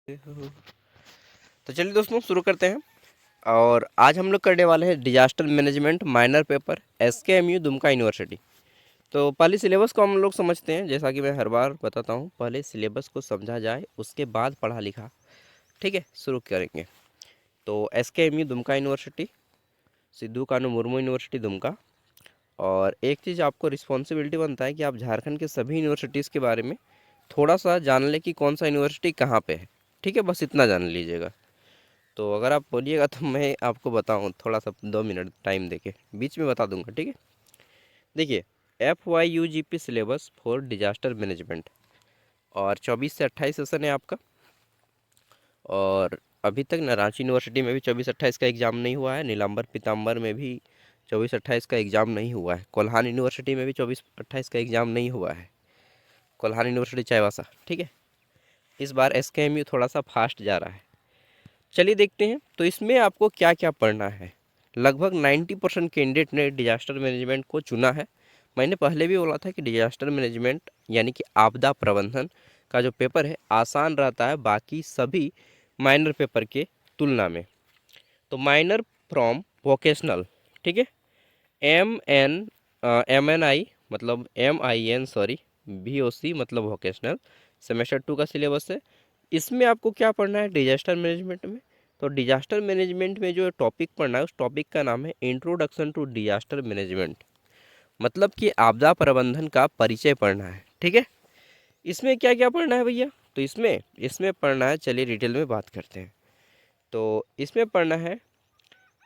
तो चलिए दोस्तों शुरू करते हैं। और आज हम लोग करने वाले हैं disaster management minor paper SKMU Dumka university. तो पहले सिलेबस को हम लोग समझते हैं। जैसा कि मैं हर बार बताता हूँ, पहले सिलेबस को समझा जाए उसके बाद पढ़ा लिखा। ठीक है, शुरू करेंगे। तो SKMU दुमका यूनिवर्सिटी, सिद्धू कानू मुर्मू यूनिवर्सिटी दुमका। और एक चीज़ आपको रिस्पॉन्सिबिलिटी बनता है कि आप झारखंड के सभी यूनिवर्सिटीज़ के बारे में थोड़ा सा जान लें कि कौन सा यूनिवर्सिटी कहाँ पे है। ठीक है, बस इतना जान लीजिएगा। तो अगर आप बोलिएगा तो मैं आपको बताऊं, थोड़ा सा 2 मिनट टाइम देके बीच में बता दूंगा। ठीक है, देखिए FYUGP syllabus for disaster management, और 24 से 28 सेशन है आपका। और अभी तक ना रांची यूनिवर्सिटी में भी 24-28 का एग्ज़ाम नहीं हुआ है, नीलांबर पीताम्बर में भी 24-28 का एग्ज़ाम नहीं हुआ है, कोल्हान यूनिवर्सिटी में भी 24-28 का एग्ज़ाम नहीं हुआ है, कोल्हान यूनिवर्सिटी चाईबासा। ठीक है, इस बार SKMU थोड़ा सा फास्ट जा रहा है। चलिए देखते हैं तो इसमें आपको क्या क्या पढ़ना है। लगभग 90% कैंडिडेट ने डिजास्टर मैनेजमेंट को चुना है। मैंने पहले भी बोला था कि डिजास्टर मैनेजमेंट यानी कि आपदा प्रबंधन का जो पेपर है आसान रहता है बाकी सभी माइनर पेपर के तुलना में। तो माइनर फ्रॉम वोकेशनल, ठीक है, MNI मतलब MIN सॉरी VOC मतलब वोकेशनल, सेमेस्टर 2 का सिलेबस है। इसमें आपको क्या पढ़ना है डिजास्टर मैनेजमेंट में। तो डिजास्टर मैनेजमेंट में जो टॉपिक पढ़ना है उस टॉपिक का नाम है इंट्रोडक्शन टू डिजास्टर मैनेजमेंट, मतलब कि आपदा प्रबंधन का परिचय पढ़ना है। ठीक है, इसमें क्या क्या पढ़ना है भैया, तो इसमें इसमें पढ़ना है, चलिए डिटेल में बात करते हैं। तो इसमें पढ़ना है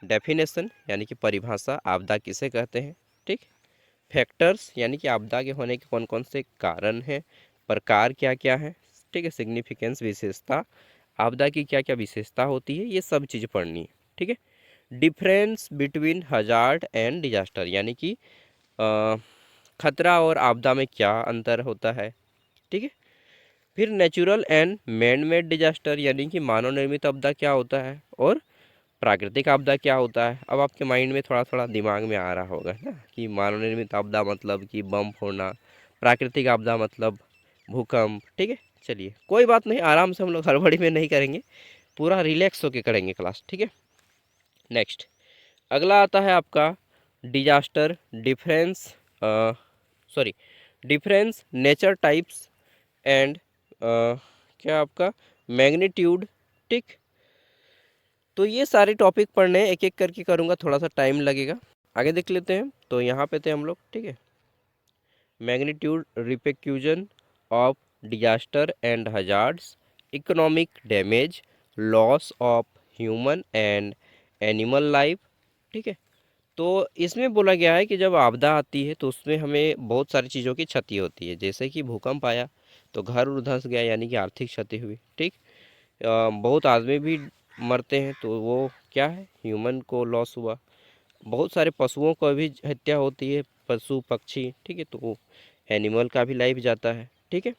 डेफिनेशन यानी कि परिभाषा, आपदा किसे कहते हैं। ठीक, फैक्टर्स यानी कि आपदा के होने के कौन कौन से कारण हैं, प्रकार क्या क्या है। ठीक है, सिग्निफिकेंस विशेषता, आपदा की क्या क्या विशेषता होती है, ये सब चीज़ पढ़नी है। ठीक है, difference between hazard and disaster यानी कि खतरा और आपदा में क्या अंतर होता है। ठीक है, फिर natural and man made disaster यानी कि मानव निर्मित आपदा क्या होता है, और प्राकृतिक आपदा क्या होता है। अब आपके माइंड में थोड़ा थोड़ा दिमाग में आ रहा होगा ना कि मानव निर्मित आपदा मतलब कि बम फोड़ना, प्राकृतिक आपदा मतलब भूकंप। ठीक है, चलिए कोई बात नहीं, आराम से हम लोग हड़बड़ी में नहीं करेंगे, पूरा रिलैक्स होके करेंगे क्लास। ठीक है, नेक्स्ट अगला आता है आपका disaster difference, sorry difference nature types and क्या आपका मैग्नीट्यूड। ठीक, तो ये सारे टॉपिक पढ़ने हैं, एक एक करके करूँगा, थोड़ा सा टाइम लगेगा। आगे देख लेते हैं। तो यहाँ पे थे हम लोग। ठीक है, मैग्नीट्यूड रिpercussion of disaster and hazards, economic damage, loss of human and animal life. ठीक है, तो इसमें बोला गया है कि जब आपदा आती है तो उसमें हमें बहुत सारी चीज़ों की क्षति होती है, जैसे कि भूकंप आया तो घर उर धंस गया यानी कि आर्थिक क्षति हुई। ठीक, बहुत आदमी भी मरते हैं तो वो क्या है, ह्यूमन को लॉस हुआ। बहुत सारे पशुओं को भी हत्या होती है, पशु पक्षी। ठीक है, तो एनिमल का भी लाइफ जाता है। ठीक है,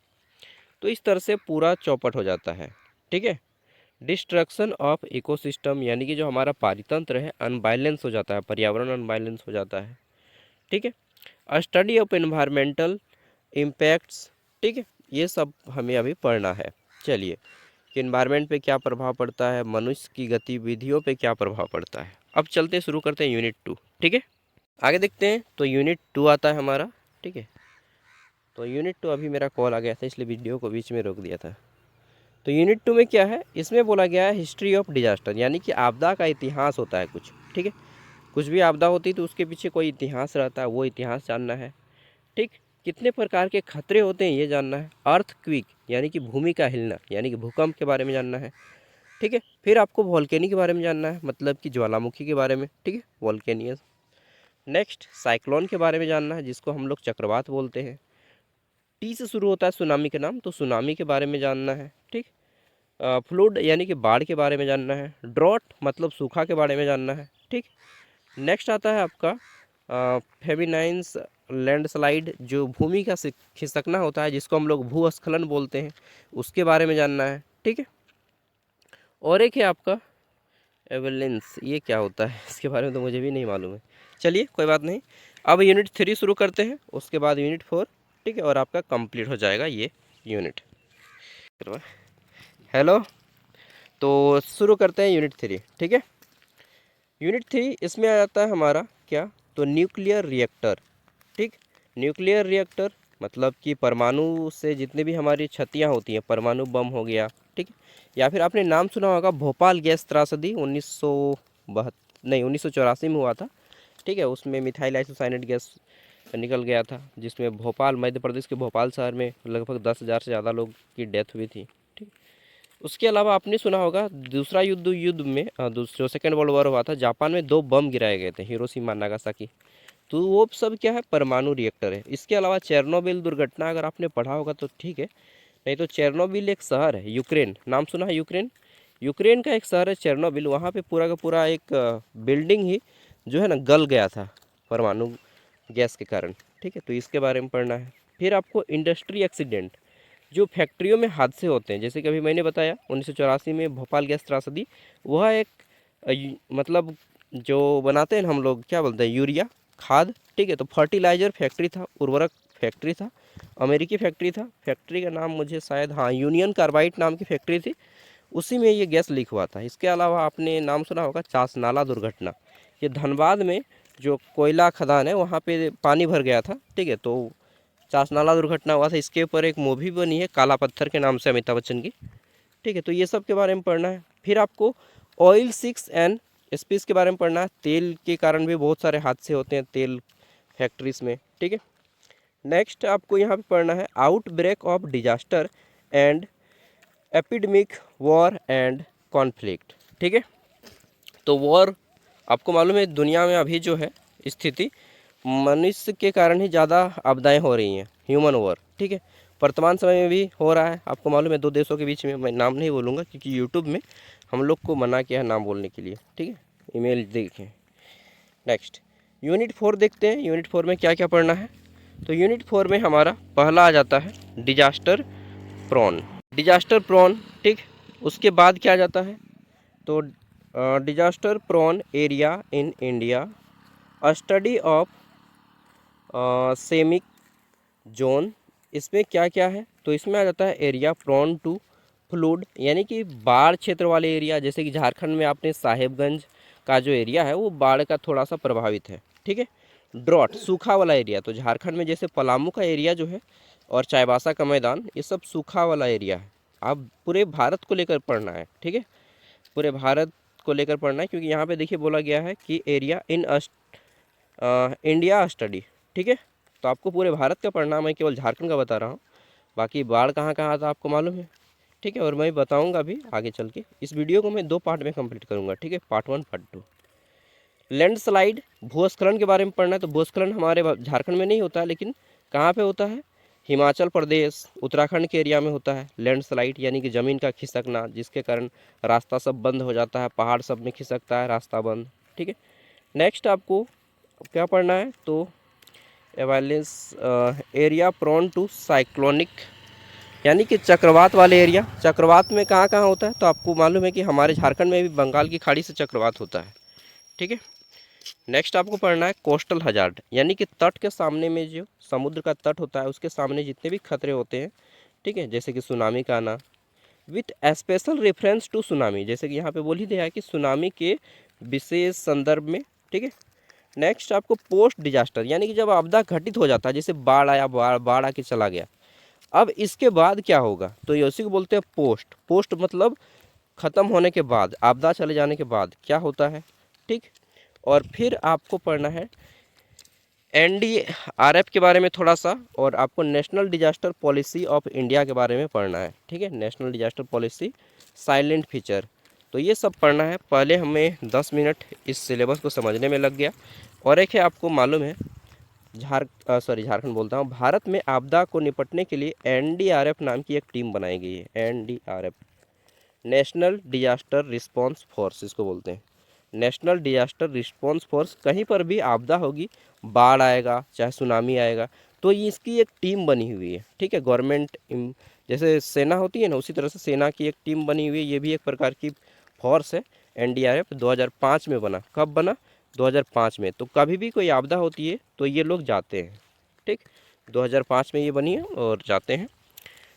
तो इस तरह से पूरा चौपट हो जाता है। ठीक है, डिस्ट्रक्शन ऑफ इकोसिस्टम यानी कि जो हमारा पारितंत्र है अनबैलेंस हो जाता है, पर्यावरण अनबैलेंस हो जाता है। ठीक है, स्टडी ऑफ एनवायरमेंटल इम्पैक्ट्स। ठीक है, ये सब हमें अभी पढ़ना है। चलिए कि एनवायरनमेंट पे क्या प्रभाव पड़ता है, मनुष्य की गतिविधियों पे क्या प्रभाव पड़ता है। अब चलते शुरू करते हैं यूनिट 2। ठीक है, आगे देखते हैं। तो यूनिट 2 आता है हमारा। ठीक है, तो यूनिट 2 अभी मेरा कॉल आ गया था इसलिए वीडियो को बीच में रोक दिया था। तो यूनिट 2 में क्या है, इसमें बोला गया है हिस्ट्री ऑफ डिजास्टर यानी कि आपदा का इतिहास होता है कुछ। ठीक है, कुछ भी आपदा होती है तो उसके पीछे कोई इतिहास रहता है, वो इतिहास जानना है। ठीक, कितने प्रकार के खतरे होते हैं ये जानना है। अर्थक्वेक यानी कि भूमि का हिलना यानी कि भूकंप के बारे में जानना है। ठीक है, फिर आपको वॉल्केनी के बारे में जानना है, मतलब कि ज्वालामुखी के बारे में। ठीक है, वॉल्केनियस। नेक्स्ट साइक्लोन के बारे में जानना है जिसको हम लोग चक्रवात बोलते हैं। टी से शुरू होता है सुनामी का नाम, तो सुनामी के बारे में जानना है। ठीक, फ्लूड यानी कि बाढ़ के बारे में जानना है। ड्रॉट मतलब सूखा के बारे में जानना है। ठीक, नेक्स्ट आता है आपका फेमिनाइंस लैंडस्लाइड, जो भूमि का खिसकना होता है जिसको हम लोग भूस्खलन बोलते हैं, उसके बारे में जानना है। ठीक है, और एक है आपका एवेलेंस, ये क्या होता है इसके बारे में तो मुझे भी नहीं मालूम है। चलिए कोई बात नहीं, अब यूनिट 3 शुरू करते हैं, उसके बाद यूनिट 4। ठीक है, और आपका कंप्लीट हो जाएगा ये यूनिट। हेलो, तो शुरू करते हैं यूनिट 3, ठीक है। यूनिट 3 इसमें आ जाता है हमारा क्या, तो न्यूक्लियर रिएक्टर, ठीक। न्यूक्लियर रिएक्टर मतलब कि परमाणु से जितने भी हमारी क्षतियाँ होती हैं, परमाणु बम हो गया, ठीक है। या फिर आपने नाम सुना होगा भोपाल गैस त्रासदी 1984 में हुआ था, ठीक है। उसमें मिथाइल आइसोसाइनेट गैस निकल गया था, जिसमें भोपाल, मध्य प्रदेश के भोपाल शहर में लगभग 10,000 से ज़्यादा लोग की डेथ हुई थी, ठीक। उसके अलावा आपने सुना होगा दूसरा युद्ध में जो सेकेंड वर्ल्ड वॉर हुआ था, जापान में 2 बम गिराए गए थे, हिरोशिमा नागासाकी। तो वो सब क्या है, परमाणु रिएक्टर है। इसके अलावा चेरनोबिल दुर्घटना अगर आपने पढ़ा होगा तो ठीक है, नहीं तो चेरनोबिल एक शहर है, यूक्रेन, नाम सुना है यूक्रेन। यूक्रेन का एक शहर है चेरनोबिल, वहाँ पे पूरा का पूरा एक बिल्डिंग ही जो है ना गल गया था परमाणु गैस के कारण, ठीक है। तो इसके बारे में पढ़ना है। फिर आपको इंडस्ट्री एक्सीडेंट, जो फैक्ट्रियों में हादसे होते हैं, जैसे कि अभी मैंने बताया 1984 में भोपाल गैस त्रासदी, वह एक मतलब जो बनाते हैं हम लोग क्या बोलते हैं, यूरिया खाद, ठीक है। तो फर्टिलाइज़र फैक्ट्री था, उर्वरक फैक्ट्री था, अमेरिकी फैक्ट्री था। फैक्ट्री का नाम मुझे शायद, हाँ, यूनियन कार्बाइड नाम की फैक्ट्री थी, उसी में ये गैस लीक हुआ था। इसके अलावा आपने नाम सुना होगा चास नाला दुर्घटना, ये धनबाद में जो कोयला खदान है वहाँ पे पानी भर गया था, ठीक है। तो चास नाला दुर्घटना हुआ था, इसके ऊपर एक मूवी बनी है काला पत्थर के नाम से, अमिताभ बच्चन की, ठीक है। तो ये सब के बारे में पढ़ना है। फिर आपको ऑयल सिक्स एंड स्पीस के बारे में पढ़ना है। तेल के कारण भी बहुत सारे हादसे होते हैं तेल फैक्ट्रीज में, ठीक है। नेक्स्ट आपको यहाँ पे पढ़ना है outbreak of disaster and epidemic, war and conflict, ठीक है। तो वॉर, आपको मालूम है दुनिया में अभी जो है स्थिति, मनुष्य के कारण ही ज़्यादा आपदाएं हो रही हैं, ह्यूमन वॉर, ठीक है। वर्तमान समय में भी हो रहा है, आपको मालूम है 2 देशों के बीच में, मैं नाम नहीं बोलूँगा क्योंकि यूट्यूब में हम लोग को मना किया है नाम बोलने के लिए, ठीक है। ईमेल देखें। नेक्स्ट यूनिट 4 देखते हैं, यूनिट 4 में क्या क्या पढ़ना है। तो यूनिट 4 में हमारा पहला आ जाता है डिजास्टर प्रोन, डिजास्टर प्रोन, ठीक। उसके बाद क्या आ जाता है, तो disaster prone area in India, study of seismic zone. इसमें क्या क्या है, तो इसमें आ जाता है एरिया प्रोन टू फ्लूड, यानी कि बाढ़ क्षेत्र वाले एरिया, जैसे कि झारखंड में आपने साहेबगंज का जो एरिया है वो बाढ़ का थोड़ा सा प्रभावित है, ठीक है। ड्रॉट, सूखा वाला एरिया, तो झारखंड में जैसे पलामू का एरिया जो है और चाईबासा का मैदान, ये सब सूखा वाला एरिया है। आप पूरे भारत को लेकर पढ़ना है, ठीक है, पूरे भारत को लेकर पढ़ना है, क्योंकि यहाँ पे देखिए बोला गया है कि एरिया इन इंडिया स्टडी, ठीक है। तो आपको पूरे भारत का पढ़ना, मैं केवल झारखंड का बता रहा हूँ, बाकी बाढ़ कहाँ कहाँ था आपको मालूम है, ठीक है। और मैं बताऊँगा भी आगे चल के। इस वीडियो को मैं 2 पार्ट में कंप्लीट करूँगा, ठीक है, पार्ट 1 पार्ट 2। लैंडस्लाइड, भूस्खलन के बारे में पढ़ना है। तो भूस्खलन हमारे झारखंड में नहीं होता है, लेकिन कहाँ पे होता है, हिमाचल प्रदेश, उत्तराखंड के एरिया में होता है लैंडस्लाइड, यानी कि ज़मीन का खिसकना, जिसके कारण रास्ता सब बंद हो जाता है, पहाड़ सब में खिसकता है, रास्ता बंद, ठीक है। नेक्स्ट आपको क्या पढ़ना है, तो एवालेंस एरिया प्रोन टू साइक्लोनिक, यानी कि चक्रवात वाले एरिया। चक्रवात में कहाँ कहाँ होता है, तो आपको मालूम है कि हमारे झारखंड में भी बंगाल की खाड़ी से चक्रवात होता है, ठीक है। नेक्स्ट आपको पढ़ना है कोस्टल हजार्ड, यानी कि तट के सामने में जो समुद्र का तट होता है उसके सामने जितने भी खतरे होते हैं, ठीक है, जैसे कि सुनामी का आना, with special reference to tsunami, जैसे कि यहाँ पे बोल ही दिया है कि सुनामी के विशेष संदर्भ में, ठीक है। नेक्स्ट आपको पोस्ट डिजास्टर, यानी कि जब आपदा घटित हो जाता है, जैसे बाढ़ आया, बाढ़ आके चला गया, अब इसके बाद क्या होगा, तो ये उसी को बोलते हैं पोस्ट। पोस्ट मतलब ख़त्म होने के बाद, आपदा चले जाने के बाद क्या होता है, ठीक। और फिर आपको पढ़ना है NDRF के बारे में थोड़ा सा, और आपको national disaster policy of India के बारे में पढ़ना है, ठीक है, national disaster policy, silent feature. तो ये सब पढ़ना है। पहले हमें 10 मिनट इस सिलेबस को समझने में लग गया। और एक है, आपको मालूम है झारखंड बोलता हूँ, भारत में आपदा को निपटने के लिए NDRF नाम की एक टीम बनाई गई है। NDRF, national disaster response force इसको बोलते हैं, नेशनल डिजास्टर रिस्पॉन्स फोर्स। कहीं पर भी आपदा होगी, बाढ़ आएगा चाहे सुनामी आएगा, तो ये इसकी एक टीम बनी हुई है, ठीक है। गवर्नमेंट जैसे सेना होती है ना, उसी तरह से सेना की एक टीम बनी हुई है, ये भी एक प्रकार की फोर्स है। NDRF 2005 में बना। कब बना, 2005 में। तो कभी भी कोई आपदा होती है तो ये लोग जाते हैं, ठीक, 2005 में ये बनी है और जाते हैं,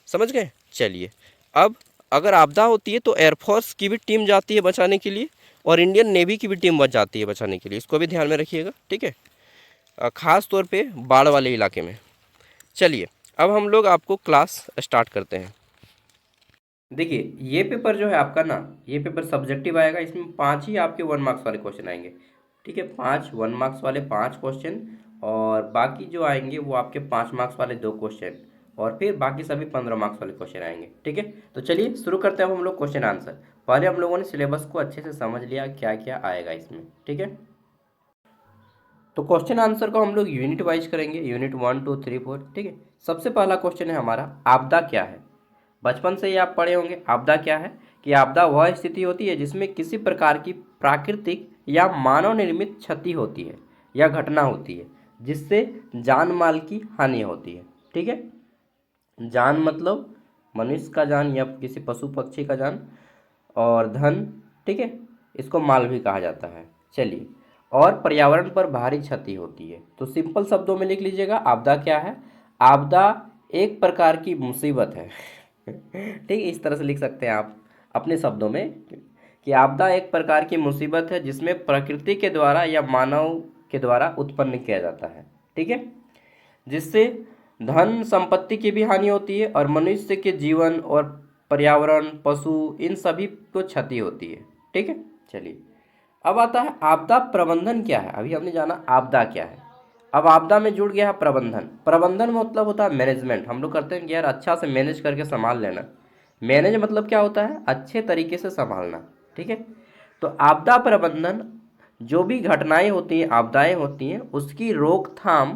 समझ गए। चलिए, अब अगर आपदा होती है तो एयरफोर्स की भी टीम जाती है बचाने के लिए, और इंडियन नेवी की भी टीम बच जाती है बचाने के लिए, इसको भी ध्यान में रखिएगा, ठीक है। ख़ास तौर पे बाढ़ वाले इलाके में। चलिए अब हम लोग आपको क्लास स्टार्ट करते हैं। देखिए ये पेपर जो है आपका ना, ये पेपर सब्जेक्टिव आएगा, इसमें 5 ही आपके 1 मार्क्स वाले क्वेश्चन आएंगे, ठीक है। 5 1 मार्क्स वाले 5 क्वेश्चन, और बाकी जो आएंगे वो आपके 5 मार्क्स वाले 2 क्वेश्चन, और फिर बाकी सभी 15 मार्क्स वाले क्वेश्चन आएंगे, ठीक है। तो चलिए शुरू करते हैं अब हम लोग क्वेश्चन आंसर। पहले हम लोगों ने सिलेबस को अच्छे से समझ लिया क्या क्या आएगा इसमें, ठीक है। तो क्वेश्चन आंसर को हम लोग यूनिट वाइज करेंगे, यूनिट 1 2 3 4, ठीक है। सबसे पहला क्वेश्चन है हमारा, आपदा क्या है। बचपन से ही आप पढ़े होंगे आपदा क्या है, कि आपदा वह स्थिति होती है जिसमें किसी प्रकार की प्राकृतिक या मानव निर्मित क्षति होती है या घटना होती है जिससे जान माल की हानि होती है, ठीक है। जान मतलब मनुष्य का जान या किसी पशु पक्षी का जान, और धन, ठीक है, इसको माल भी कहा जाता है। चलिए, और पर्यावरण पर भारी क्षति होती है। तो सिंपल शब्दों में लिख लीजिएगा, आपदा क्या है। आपदा एक प्रकार की मुसीबत है ठीक, इस तरह से लिख सकते हैं आप अपने शब्दों में, कि आपदा एक प्रकार की मुसीबत है जिसमें प्रकृति के द्वारा या मानव के द्वारा उत्पन्न किया जाता है, ठीक है, जिससे धन संपत्ति की भी हानि होती है और मनुष्य के जीवन और पर्यावरण, पशु, इन सभी को क्षति होती है, ठीक है। चलिए अब आता है आपदा प्रबंधन क्या है। अभी हमने जाना आपदा क्या है, अब आपदा में जुड़ गया है प्रबंधन। प्रबंधन मतलब होता है मैनेजमेंट। हम लोग करते हैं कि यार अच्छा से मैनेज करके संभाल लेना। मैनेज मतलब क्या होता है, अच्छे तरीके से संभालना, ठीक है। तो आपदा प्रबंधन, जो भी घटनाएं होती हैं, आपदाएं होती हैं, उसकी रोकथाम,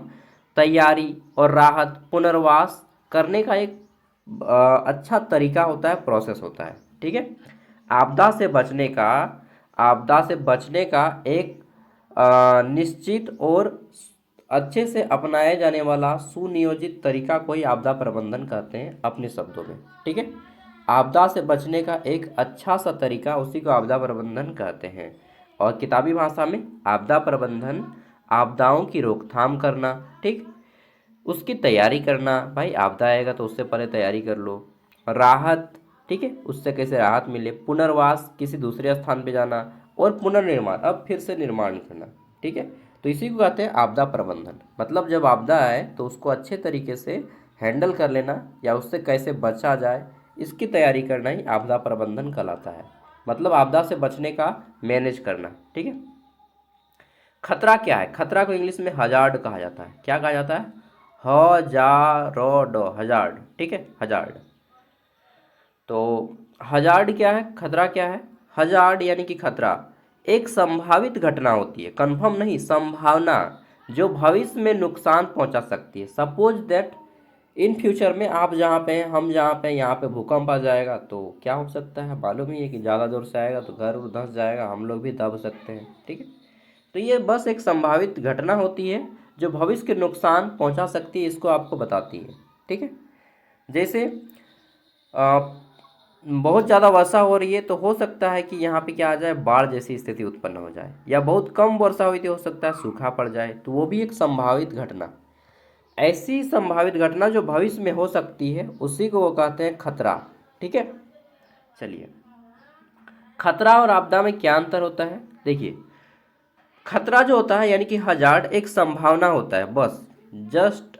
तैयारी और राहत, पुनर्वास करने का एक अच्छा तरीका होता है, प्रोसेस होता है, ठीक है। आपदा से बचने का, आपदा से बचने का एक निश्चित और अच्छे से अपनाए जाने वाला सुनियोजित तरीका को ही आपदा प्रबंधन कहते हैं अपने शब्दों में, ठीक है। आपदा से बचने का एक अच्छा सा तरीका, उसी को आपदा प्रबंधन कहते हैं। और किताबी भाषा में आपदा प्रबंधन, आपदाओं की रोकथाम करना, ठीक, उसकी तैयारी करना, भाई आपदा आएगा तो उससे पहले तैयारी कर लो। राहत, ठीक है, उससे कैसे राहत मिले। पुनर्वास, किसी दूसरे स्थान पे जाना। और पुनर्निर्माण, अब फिर से निर्माण करना, ठीक है। तो इसी को कहते हैं आपदा प्रबंधन। मतलब जब आपदा आए तो उसको अच्छे तरीके से हैंडल कर लेना, या उससे कैसे बचा जाए, इसकी तैयारी करना ही आपदा प्रबंधन कहलाता है। मतलब आपदा से बचने का मैनेज करना, ठीक है। खतरा क्या है, खतरा को इंग्लिश में हजार्ड कहा जाता है। क्या कहा जाता है, हजारोड, हजार्ड, ठीक है, हजार्ड। तो हजार्ड क्या है, खतरा क्या है। हजार्ड यानी कि खतरा एक संभावित घटना होती है, कंफर्म नहीं, संभावना, जो भविष्य में नुकसान पहुंचा सकती है। सपोज दैट इन फ्यूचर में आप जहाँ पे हैं, हम जहाँ पे हैं, यहाँ पे भूकंप आ जाएगा तो क्या हो सकता है, मालूम ही है कि ज़्यादा जोर से आएगा तो घर उर धंस जाएगा, हम लोग भी दब सकते हैं, ठीक है। तो ये बस एक संभावित घटना होती है जो भविष्य के नुकसान पहुंचा सकती है, इसको आपको बताती है, ठीक है। जैसे बहुत ज़्यादा वर्षा हो रही है तो हो सकता है कि यहाँ पे क्या आ जाए, बाढ़ जैसी स्थिति उत्पन्न हो जाए, या बहुत कम वर्षा हुई तो हो सकता है सूखा पड़ जाए, तो वो भी एक संभावित घटना। ऐसी संभावित घटना जो भविष्य में हो सकती है, उसी को वो कहते हैं खतरा, ठीक है। चलिए, खतरा और आपदा में क्या अंतर होता है, देखिए। खतरा जो होता है यानी कि हजार्ड एक संभावना होता है, बस जस्ट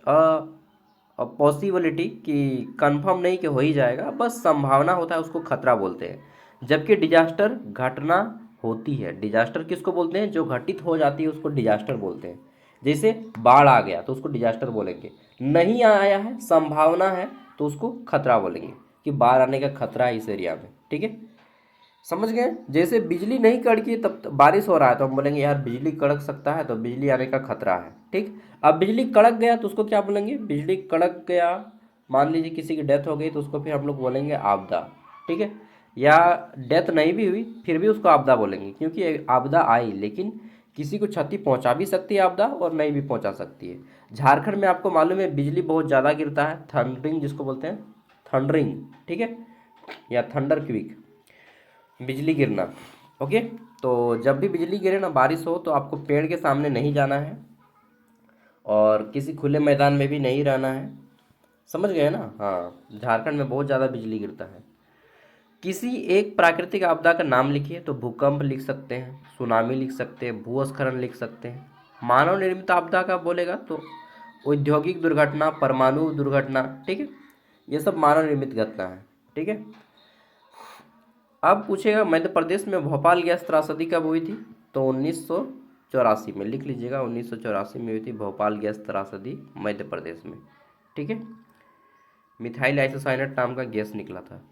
पॉसिबिलिटी, कि कंफर्म नहीं कि हो ही जाएगा, बस संभावना होता है, उसको खतरा बोलते हैं। जबकि डिजास्टर घटना होती है। डिजास्टर किसको बोलते हैं, जो घटित हो जाती है उसको डिजास्टर बोलते हैं। जैसे बाढ़ आ गया तो उसको डिजास्टर बोलेंगे, नहीं आया है, संभावना है, तो उसको खतरा बोलेंगे, कि बाढ़ आने का खतरा है इस एरिया में, ठीक है। समझ गए। जैसे बिजली नहीं कड़की तब बारिश हो रहा है तो हम बोलेंगे यार बिजली कड़क सकता है, तो बिजली आने का खतरा है, ठीक। अब बिजली कड़क गया तो उसको क्या बोलेंगे, बिजली कड़क गया, मान लीजिए किसी की डेथ हो गई तो उसको फिर हम लोग बोलेंगे आपदा, ठीक है। या डेथ नहीं भी हुई फिर भी उसको आपदा बोलेंगे, क्योंकि आपदा आई लेकिन किसी को क्षति पहुंचा भी सकती है आपदा, और नहीं भी पहुंचा सकती है। झारखंड में आपको मालूम है बिजली बहुत ज़्यादा गिरता है, थंडरिंग जिसको बोलते हैं, थंडरिंग, ठीक है, या थंडर क्विक, बिजली गिरना, ओके। तो जब भी बिजली गिरे ना, बारिश हो, तो आपको पेड़ के सामने नहीं जाना है, और किसी खुले मैदान में भी नहीं रहना है। समझ गए ना, हाँ, झारखंड में बहुत ज़्यादा बिजली गिरता है। किसी एक प्राकृतिक आपदा का नाम लिखिए, तो भूकंप लिख सकते हैं, सुनामी लिख सकते हैं, भूस्खलन लिख सकते हैं। मानव निर्मित आपदा का बोलेगा तो औद्योगिक दुर्घटना, परमाणु दुर्घटना, ठीक है, ये सब मानव निर्मित घटना है, ठीक है। अब पूछेगा मध्य प्रदेश में भोपाल गैस त्रासदी कब हुई थी, तो 1984 में, लिख लीजिएगा 1984 में हुई थी भोपाल गैस त्रासदी मध्य प्रदेश में, ठीक है। मिथाइल आइसोसाइनेट नाम का गैस निकला था।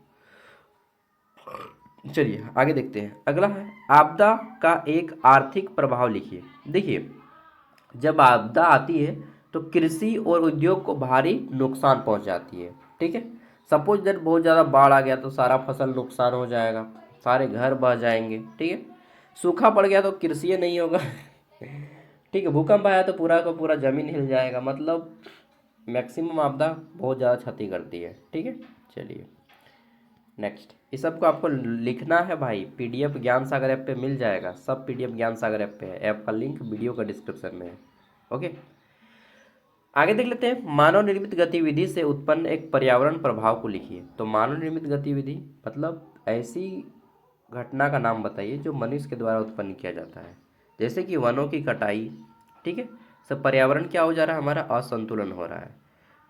चलिए आगे देखते हैं, अगला है आपदा का एक आर्थिक प्रभाव लिखिए। देखिए, जब आपदा आती है तो कृषि और उद्योग को भारी नुकसान पहुंच जाती है, ठीक है। सपोज दैट बहुत ज़्यादा बाढ़ आ गया तो सारा फसल नुकसान हो जाएगा, सारे घर बह जाएंगे, ठीक है। सूखा पड़ गया तो कृषि नहीं होगा ठीक है। भूकंप आया तो पूरा का पूरा जमीन हिल जाएगा, मतलब मैक्सिमम आपदा बहुत ज़्यादा क्षति करती है, ठीक है। चलिए नेक्स्ट, इस सब को आपको लिखना है भाई, पीडीएफ ज्ञान सागर ऐप पे मिल जाएगा, सब पीडीएफ ज्ञान सागर ऐप पे है, ऐप का लिंक वीडियो का डिस्क्रिप्शन में है, ओके। आगे देख लेते हैं, मानव निर्मित गतिविधि से उत्पन्न एक पर्यावरण प्रभाव को लिखिए। तो मानव निर्मित गतिविधि मतलब ऐसी घटना का नाम बताइए जो मनुष्य के द्वारा उत्पन्न किया जाता है, जैसे कि वनों की कटाई, ठीक है। सब पर्यावरण क्या हो जा रहा है, हमारा असंतुलन हो रहा है।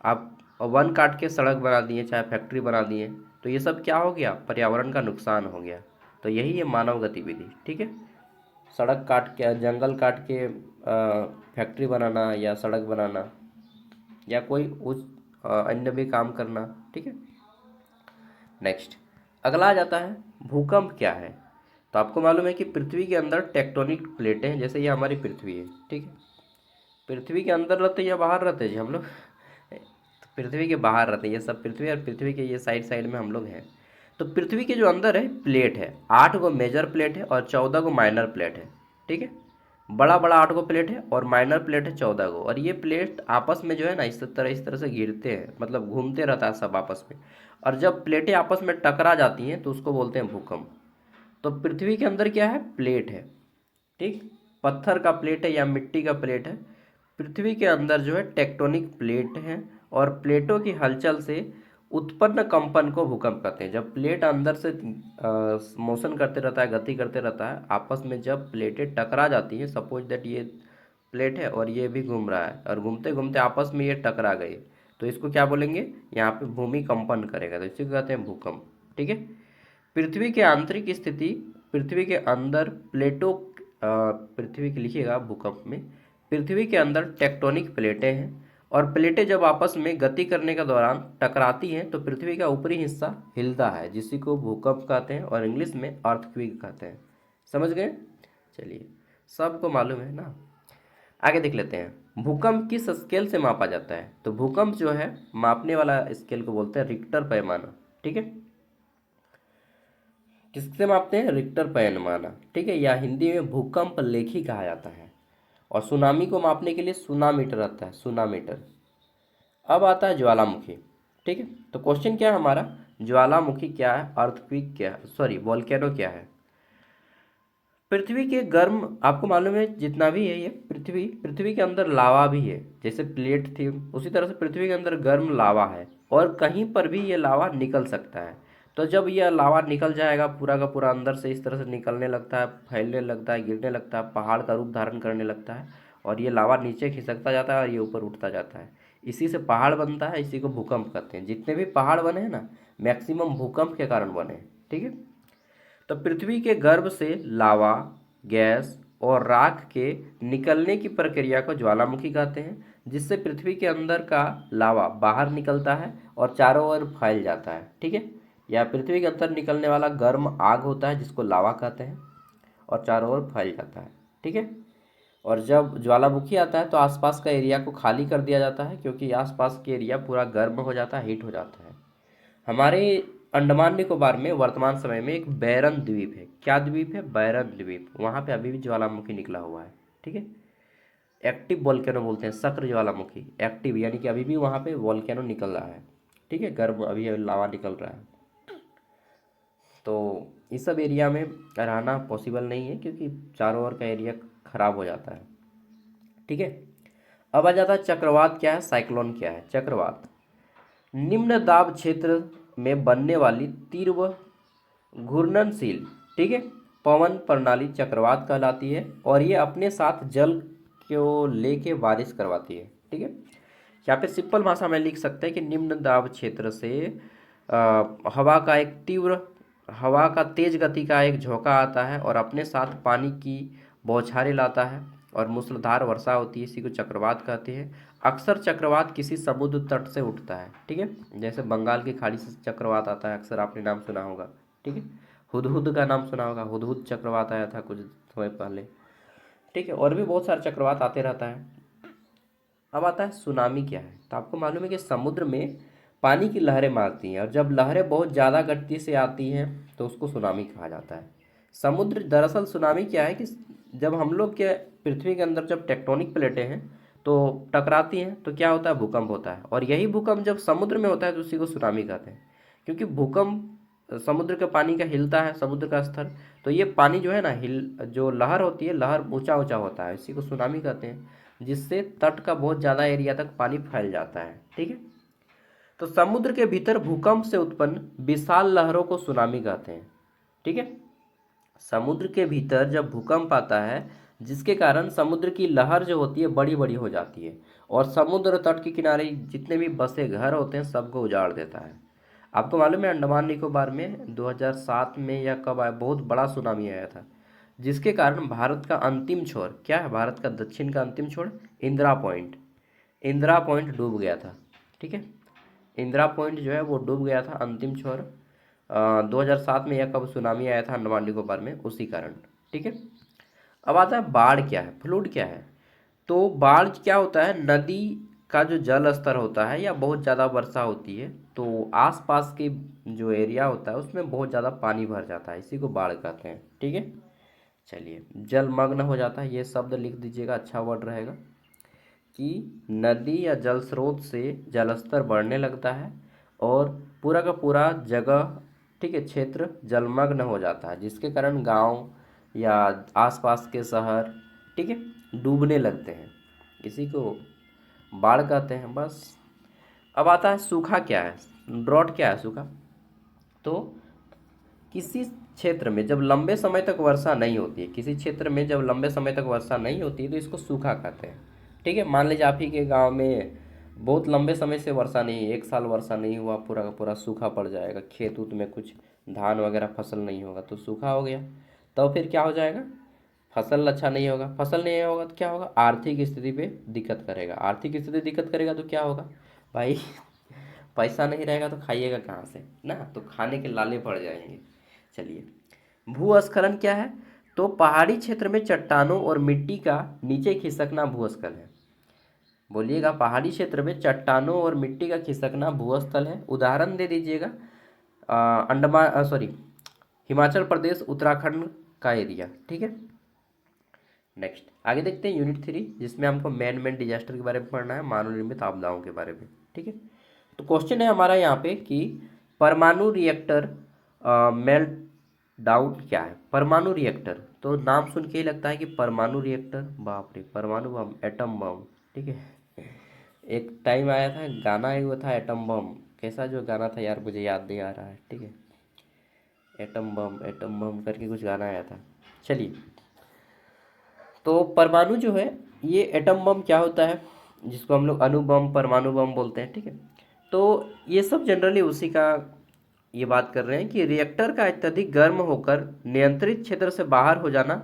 आप वन काट के सड़क बना दिए, चाहे फैक्ट्री बना दिए, तो ये सब क्या हो गया, पर्यावरण का नुकसान हो गया। तो यही है मानव गतिविधि, ठीक है। सड़क काट के, जंगल काट के फैक्ट्री बनाना या सड़क बनाना या कोई उस अन्य भी काम करना, ठीक है। नेक्स्ट, अगला आ जाता है भूकंप क्या है। तो आपको मालूम है कि पृथ्वी के अंदर टेक्टोनिक प्लेटें हैं, जैसे ये हमारी पृथ्वी है, ठीक है। पृथ्वी के अंदर रहते हैं या बाहर रहते हैं जी हम लोग तो पृथ्वी के बाहर रहते हैं ये सब, पृथ्वी और पृथ्वी के ये साइड साइड में हम लोग हैं। तो पृथ्वी के जो अंदर है प्लेट है, 8 गो मेजर प्लेट है और 14 गो माइनर प्लेट है, ठीक है। बड़ा बड़ा 8 गो प्लेट है और माइनर प्लेट है 14 गो, और ये प्लेट आपस में जो है ना इस तरह से गिरते हैं, मतलब घूमते रहता है सब आपस में। और जब प्लेटें आपस में टकरा जाती हैं तो उसको बोलते हैं भूकंप। तो पृथ्वी के अंदर क्या है, प्लेट है, ठीक, पत्थर का प्लेट है या मिट्टी का प्लेट है। पृथ्वी के अंदर जो है टेक्टोनिक प्लेट है, और प्लेटों की हलचल से उत्पन्न कंपन को भूकंप कहते हैं। जब प्लेट अंदर से मोशन करते रहता है, गति करते रहता है आपस में, जब प्लेटें टकरा जाती हैं, सपोज दैट ये प्लेट है और ये भी घूम रहा है और घूमते घूमते आपस में ये टकरा गए, तो इसको क्या बोलेंगे, यहाँ पे भूमि कंपन करेगा, तो इसी को कहते हैं भूकंप, ठीक है। पृथ्वी के आंतरिक स्थिति, पृथ्वी के अंदर प्लेटों, पृथ्वी के लिखिएगा भूकंप में, पृथ्वी के अंदर टेक्टोनिक प्लेटें हैं, और प्लेटें जब आपस में गति करने के दौरान टकराती हैं तो पृथ्वी का ऊपरी हिस्सा हिलता है, जिसी को भूकंप कहते हैं और इंग्लिश में अर्थक्वेक कहते हैं। समझ गए, चलिए सबको मालूम है ना। आगे देख लेते हैं, भूकंप किस स्केल से मापा जाता है। तो भूकंप जो है मापने वाला स्केल को बोलते हैं रिक्टर पैमाना, ठीक है। किससे मापते हैं, रिक्टर पैमाना, ठीक है, या हिंदी में भूकंप लेखी कहा जाता है। और सुनामी को मापने के लिए सुनामीटर आता है, सुनामीटर। अब आता है ज्वालामुखी, ठीक है। तो क्वेश्चन क्या है हमारा, ज्वालामुखी क्या है, अर्थक्वेक क्या है, सॉरी वोल्केनो क्या है। पृथ्वी के गर्म, आपको मालूम है जितना भी है ये पृथ्वी के अंदर लावा भी है, जैसे प्लेट थी उसी तरह से पृथ्वी के अंदर गर्म लावा है, और कहीं पर भी ये लावा निकल सकता है। तो जब यह लावा निकल जाएगा पूरा का पूरा अंदर से, इस तरह से निकलने लगता है, फैलने लगता है, गिरने लगता है, पहाड़ का रूप धारण करने लगता है, और ये लावा नीचे खिसकता जाता है और ये ऊपर उठता जाता है, इसी से पहाड़ बनता है, इसी को भूकंप कहते हैं। जितने भी पहाड़ बने हैं ना, मैक्सिमम भूकंप के कारण बने हैं, ठीक है। तो पृथ्वी के गर्भ से लावा, गैस और राख के निकलने की प्रक्रिया को ज्वालामुखी कहते हैं, जिससे पृथ्वी के अंदर का लावा बाहर निकलता है और चारों ओर फैल जाता है, ठीक है। या पृथ्वी के अंदर निकलने वाला गर्म आग होता है जिसको लावा कहते हैं, और चारों ओर फैल जाता है, ठीक है। और जब ज्वालामुखी आता है तो आसपास का एरिया को खाली कर दिया जाता है, क्योंकि आसपास के एरिया पूरा गर्म हो जाता है, हीट हो जाता है। हमारे अंडमान निकोबार में वर्तमान समय में एक बैरन द्वीप है, क्या द्वीप है, बैरन द्वीप, वहाँ पे अभी भी ज्वालामुखी निकला हुआ है, ठीक है। एक्टिव वोल्केनो बोलते हैं, सक्रिय ज्वालामुखी, एक्टिव यानी कि अभी भी वहाँ पे वोल्केनो निकल रहा है, ठीक है, गर्म अभी लावा निकल रहा है। तो इस सब एरिया में रहना पॉसिबल नहीं है, क्योंकि चारों ओर का एरिया खराब हो जाता है, ठीक है। अब आ जाता है चक्रवात क्या है, साइक्लोन क्या है। चक्रवात निम्न दाब क्षेत्र में बनने वाली तीव्र घूर्णनशील, ठीक है, पवन प्रणाली चक्रवात कहलाती है और ये अपने साथ जल को लेके बारिश करवाती है, ठीक है। यहाँ पे सिंपल भाषा में लिख सकते हैं कि निम्न दाब क्षेत्र से हवा का एक तीव्र, हवा का तेज गति का एक झोंका आता है और अपने साथ पानी की बौछारें लाता है और मूसलाधार वर्षा होती है, इसी को चक्रवात कहते हैं। अक्सर चक्रवात किसी समुद्र तट से उठता है, ठीक है, जैसे बंगाल की खाड़ी से चक्रवात आता है, अक्सर आपने नाम सुना होगा, ठीक है। हुदहुद का नाम सुना होगा, हुदहुद चक्रवात आया था कुछ समय पहले, ठीक है, और भी बहुत सारे चक्रवात आते रहता है। अब आता है सुनामी क्या है। तो आपको मालूम है कि समुद्र में पानी की लहरें मारती हैं और जब लहरें बहुत ज़्यादा गति से आती हैं तो उसको सुनामी कहा जाता है। समुद्र दरअसल सुनामी क्या है कि जब हम लोग के पृथ्वी के अंदर जब टेक्टोनिक प्लेटें हैं तो टकराती हैं तो क्या होता है, भूकंप होता है, और यही भूकंप जब समुद्र में होता है तो उसी को सुनामी कहते हैं। क्योंकि भूकंप समुद्र के पानी का हिलता है, समुद्र का स्तर, तो ये पानी जो है ना हिल, जो लहर होती है, लहर ऊंचा ऊंचा होता है, इसी को सुनामी कहते हैं, जिससे तट का बहुत ज़्यादा एरिया तक पानी फैल जाता है, ठीक है। तो समुद्र के भीतर भूकंप से उत्पन्न विशाल लहरों को सुनामी कहते हैं, ठीक है। समुद्र के भीतर जब भूकंप आता है जिसके कारण समुद्र की लहर जो होती है बड़ी बड़ी हो जाती है और समुद्र तट के किनारे जितने भी बसे घर होते हैं सबको उजाड़ देता है। आपको मालूम है अंडमान निकोबार में 2007 में या कब आया, बहुत बड़ा सुनामी आया था, जिसके कारण भारत का अंतिम छोर क्या है, भारत का दक्षिण का अंतिम छोर इंदिरा पॉइंट, इंदिरा पॉइंट डूब गया था, ठीक है। इंदिरा पॉइंट जो है वो डूब गया था, अंतिम छोर 2007 में या कब सुनामी आया था अंडमान निकोबार में, उसी कारण, ठीक है। अब आता है बाढ़ क्या है, फ्लूड क्या है। तो बाढ़ क्या होता है, नदी का जो जल स्तर होता है या बहुत ज़्यादा वर्षा होती है तो आसपास के जो एरिया होता है उसमें बहुत ज़्यादा पानी भर जाता है, इसी को बाढ़ कहते हैं, ठीक है। चलिए, जलमग्न हो जाता है, ये शब्द लिख दीजिएगा, अच्छा वर्ड रहेगा, कि नदी या जल स्रोत से जलस्तर बढ़ने लगता है और पूरा का पूरा जगह, ठीक है, क्षेत्र जलमग्न हो जाता है, जिसके कारण गांव या आसपास के शहर, ठीक है, डूबने लगते हैं, इसी को बाढ़ कहते हैं, बस। अब आता है सूखा क्या है, ड्रॉट क्या है, सूखा। तो किसी क्षेत्र में जब लंबे समय तक वर्षा नहीं होती है, किसी क्षेत्र में जब लंबे समय तक वर्षा नहीं होती है तो इसको सूखा कहते हैं, ठीक है। मान लीजिए आप ही के गांव में बहुत लंबे समय से वर्षा नहीं, एक साल वर्षा नहीं हुआ, पूरा का पूरा सूखा पड़ जाएगा, खेत उत में कुछ धान वगैरह फसल नहीं होगा तो सूखा हो गया, तो फिर क्या हो जाएगा, फसल अच्छा नहीं होगा, फसल नहीं होगा तो क्या होगा, आर्थिक स्थिति पे दिक्कत करेगा, आर्थिक स्थिति दिक्कत करेगा तो क्या होगा भाई, पैसा नहीं रहेगा तो खाइएगा कहाँ से ना, तो खाने के लाले पड़ जाएंगे। चलिए, भूस्खलन क्या है। तो पहाड़ी क्षेत्र में चट्टानों और मिट्टी का नीचे खिसकना भूस्खलन है। बोलिएगा, पहाड़ी क्षेत्र में चट्टानों और मिट्टी का खिसकना भूस्खलन है। उदाहरण दे दीजिएगा, अंडमान सॉरी हिमाचल प्रदेश उत्तराखंड का एरिया, ठीक है। नेक्स्ट आगे देखते हैं यूनिट 3, जिसमें हमको मैन मेड डिजास्टर के बारे में पढ़ना है, मानव निर्मित आपदाओं के बारे में, ठीक है। तो क्वेश्चन है हमारा यहाँ पे कि परमाणु रिएक्टर मेल्ट डाउन क्या है। परमाणु रिएक्टर, तो नाम सुन के ही लगता है कि परमाणु रिएक्टर, बाप रे, परमाणु बम, एटम बम, ठीक है। एक टाइम आया था, गाना ही हुआ था एटम बम, कैसा जो गाना था यार, मुझे याद नहीं आ रहा है, ठीक है, एटम बम करके कुछ गाना आया था। चलिए, तो परमाणु जो है ये एटम बम क्या होता है, जिसको हम लोग अणु बम, परमाणु बम बोलते हैं, ठीक है। तो ये सब जनरली उसी का ये बात कर रहे हैं कि रिएक्टर का अत्यधिक गर्म होकर नियंत्रित क्षेत्र से बाहर हो जाना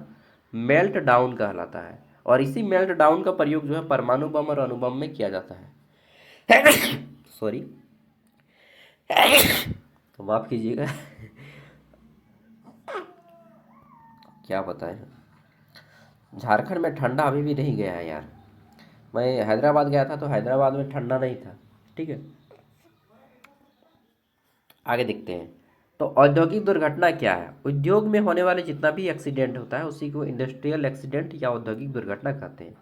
मेल्ट डाउन कहलाता है, और इसी मेल्ट डाउन का प्रयोग जो है परमाणु बम और अणु बम में किया जाता है। सॉरी, तो माफ कीजिएगा, क्या बताएं, झारखंड में ठंडा अभी भी नहीं गया है यार। मैं हैदराबाद गया था तो हैदराबाद में ठंडा नहीं था, ठीक है। आगे देखते हैं, तो औद्योगिक दुर्घटना क्या है। उद्योग में होने वाले जितना भी एक्सीडेंट होता है उसी को इंडस्ट्रियल एक्सीडेंट या औद्योगिक दुर्घटना कहते हैं।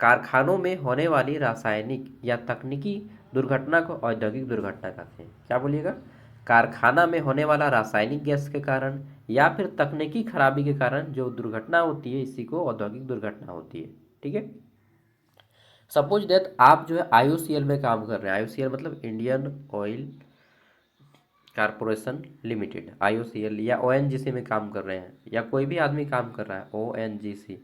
कारखानों में होने वाली रासायनिक या तकनीकी दुर्घटना को औद्योगिक दुर्घटना कहते हैं। क्या बोलिएगा, कारखाना में होने वाला रासायनिक गैस के कारण या फिर तकनीकी खराबी के कारण जो दुर्घटना होती है इसी को औद्योगिक दुर्घटना होती है, ठीक है। सपोज दैट आप जो है आईओसीएल में काम कर रहे हैं, आईओसीएल मतलब Indian oil corporation limited, IOCL, या ONGC में काम कर रहे हैं, या कोई भी आदमी काम कर रहा है, ONGC,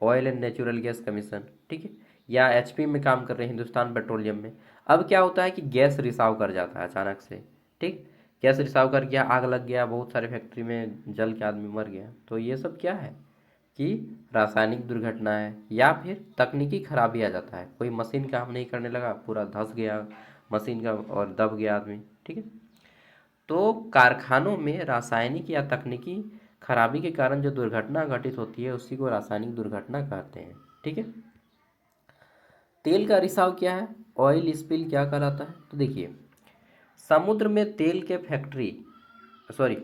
oil and natural gas commission, ठीक है, या HP में काम कर रहे हैं, हिंदुस्तान पेट्रोलियम में। अब क्या होता है कि गैस रिसाव कर जाता है अचानक से, ठीक, गैस रिसाव कर गया, आग लग गया, बहुत सारे फैक्ट्री में जल के आदमी मर गया, तो ये सब क्या है कि रासायनिक दुर्घटना है, या फिर तकनीकी खराबी आ जाता है, कोई मशीन काम नहीं करने लगा, पूरा धंस गया मशीन का और दब गया आदमी, ठीक है। तो कारखानों में रासायनिक या तकनीकी खराबी के कारण जो दुर्घटना घटित होती है उसी को रासायनिक दुर्घटना कहते हैं, ठीक है। तेल का रिसाव क्या है, ऑयल स्पिल क्या कहलाता है, तो देखिए, समुद्र में तेल के फैक्ट्री सॉरी